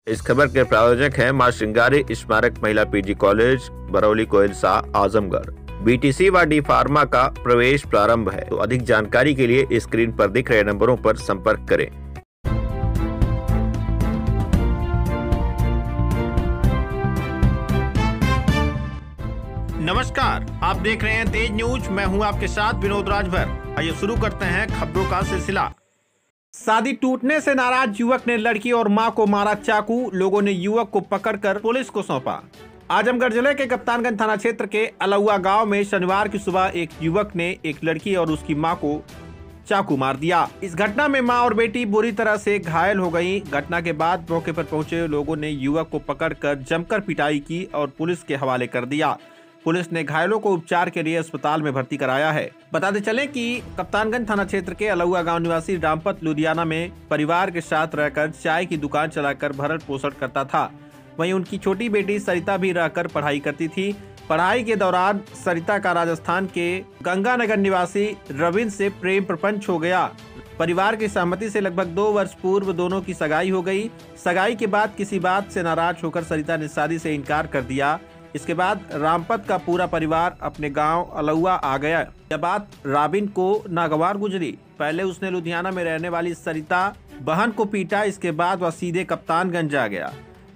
इस खबर के प्रायोजक हैं मां Shringari Smarak Mahila PG college, Barauli Koilsa, Azamgarh. BTC व डी फार्मा का प्रवेश प्रारंभ है, तो अधिक जानकारी के लिए स्क्रीन पर दिख रहे नंबरों पर संपर्क करें। नमस्कार, आप देख रहे हैं तेज न्यूज। मैं हूं आपके साथ विनोद राजभर। आइए शुरू करते हैं खबरों का सिलसिला। शादी टूटने से नाराज युवक ने लड़की और मां को मारा चाकू। लोगों ने युवक को पकड़कर पुलिस को सौंपा। आजमगढ़ जिले के कप्तानगंज थाना क्षेत्र के अलौआ गांव में शनिवार की सुबह एक युवक ने एक लड़की और उसकी मां को चाकू मार दिया। इस घटना में मां और बेटी बुरी तरह से घायल हो गई। घटना के बाद मौके पर पहुंचे लोगों ने युवक को पकड़कर जमकर पिटाई की और पुलिस के हवाले कर दिया। पुलिस ने घायलों को उपचार के लिए अस्पताल में भर्ती कराया है। बताते चलें कि कप्तानगंज थाना क्षेत्र के अलौआ गांव निवासी रामपत लुधियाना में परिवार के साथ रहकर चाय की दुकान चलाकर भरण पोषण करता था। वहीं उनकी छोटी बेटी सरिता भी रहकर पढ़ाई करती थी। पढ़ाई के दौरान सरिता का राजस्थान के गंगानगर निवासी रविंद्र से प्रेम प्रपंच हो गया। परिवार की सहमति से लगभग 2 वर्ष पूर्व दोनों की सगाई हो गई। सगाई के बाद किसी बात से नाराज होकर सरिता ने शादी से इनकार कर दिया। इसके बाद रामपत का पूरा परिवार अपने गांव अलौआ आ गया। यह बात राबिन को नागवार गुजरी। पहले उसने लुधियाना में रहने वाली सरिता बहन को पीटा। इसके बाद वह सीधे कप्तानगंज आ गया।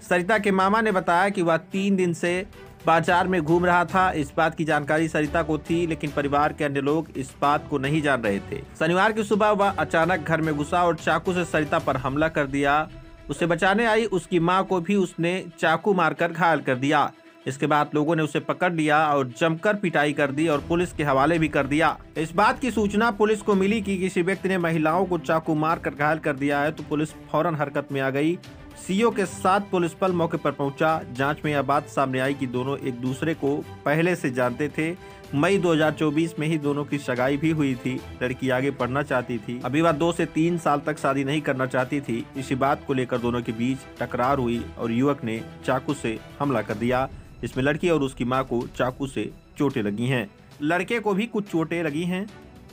सरिता के मामा ने बताया कि वह 3 दिन से बाजार में घूम रहा था। इस बात की जानकारी सरिता को थी, लेकिन परिवार के अन्य लोग इस बात को नहीं जान रहे थे। शनिवार की सुबह वह अचानक घर में घुसा और चाकू से सरिता पर हमला कर दिया। उसे बचाने आई उसकी माँ को भी उसने चाकू मारकर घायल कर दिया। इसके बाद लोगों ने उसे पकड़ लिया और जमकर पिटाई कर दी और पुलिस के हवाले भी कर दिया। इस बात की सूचना पुलिस को मिली कि किसी व्यक्ति ने महिलाओं को चाकू मारकर घायल कर दिया है, तो पुलिस फौरन हरकत में आ गई। सीओ के साथ पुलिस बल मौके पर पहुंचा। जांच में यह बात सामने आई कि दोनों एक दूसरे को पहले से जानते थे। मई 2024 में ही दोनों की सगाई भी हुई थी। लड़की आगे पढ़ना चाहती थी। अभी वह 2 से 3 साल तक शादी नहीं करना चाहती थी। इसी बात को लेकर दोनों के बीच तकरार हुई और युवक ने चाकू से हमला कर दिया। इसमें लड़की और उसकी मां को चाकू से चोटें लगी हैं। लड़के को भी कुछ चोटें लगी हैं,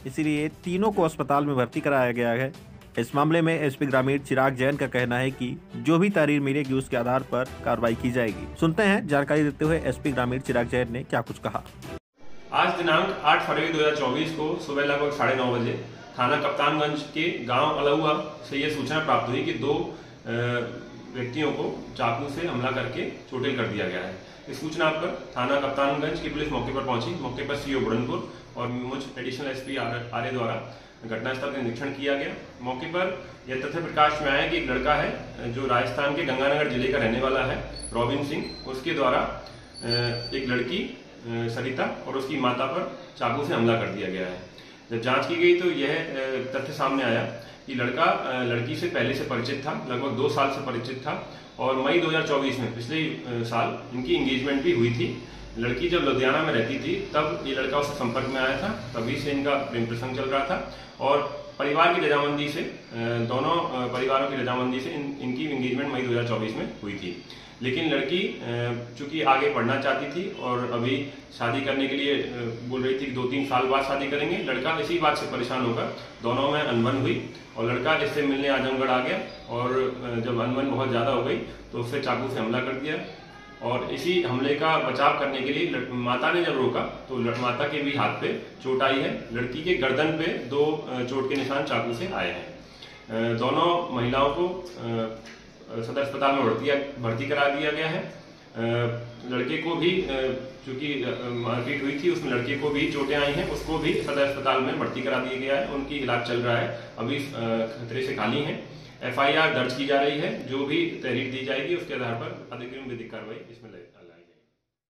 इसीलिए तीनों को अस्पताल में भर्ती कराया गया है। इस मामले में एसपी ग्रामीण चिराग जैन का कहना है कि जो भी तहरीर मिलेगी उसके आधार पर कार्रवाई की जाएगी। सुनते हैं जानकारी देते हुए एसपी ग्रामीण चिराग जैन ने क्या कुछ कहा। आज दिनांक 8 फरवरी 2024 को सुबह लगभग 9:30 बजे थाना कप्तानगंज के गांव अलौआ से यह सूचना प्राप्त हुई कि 2 व्यक्तियों को चाकू से हमला करके चोटिल कर दिया गया है। इस सूचना पर थाना कप्तानगंज की पुलिस मौके पर पहुंची। मौके पर सीओ बुरनपुर और मुझ एडिशनल एसपी आर्य द्वारा घटनास्थल का निरीक्षण किया गया। मौके पर यह तथ्य प्रकाश में आया कि एक लड़का है जो राजस्थान के गंगानगर जिले का रहने वाला है, रॉबिन सिंह। उसके द्वारा एक लड़की सरिता और उसकी माता पर चाकू से हमला कर दिया गया है। जब जांच की गई तो यह तथ्य सामने आया कि लड़का लड़की से पहले से परिचित था, लगभग 2 साल से परिचित था और मई 2024 में पिछले साल इनकी एंगेजमेंट भी हुई थी। लड़की जब लुधियाना में रहती थी तब ये लड़का उससे संपर्क में आया था, तभी से इनका प्रेम प्रसंग चल रहा था और परिवार की रजामंदी से, दोनों परिवारों की रजामंदी से इनकी एंगेजमेंट मई 2024 में हुई थी। लेकिन लड़की चूंकि आगे पढ़ना चाहती थी और अभी शादी करने के लिए बोल रही थी कि 2-3 साल बाद शादी करेंगे। लड़का इसी बात से परेशान होकर दोनों में अनबन हुई और लड़का इससे मिलने आजमगढ़ आ गया और जब अनबन बहुत ज़्यादा हो गई तो उससे चाकू से हमला कर दिया और इसी हमले का बचाव करने के लिए माता ने जब रोका तो माता के भी हाथ पे चोट आई है। लड़की के गर्दन पे 2 चोट के निशान चाकू से आए हैं। दोनों महिलाओं को सदर अस्पताल में भर्ती करा दिया गया है। लड़के को भी चूंकि मारपीट हुई थी उसमें लड़के को भी चोटें आई हैं, उसको भी सदर अस्पताल में भर्ती करा दिया गया है। उनकी इलाज चल रहा है, अभी खतरे से खाली हैं। FIR दर्ज की जा रही है। जो भी तहरीर दी जाएगी उसके आधार पर अधिक विधिक कार्रवाई इसमें लगेगी।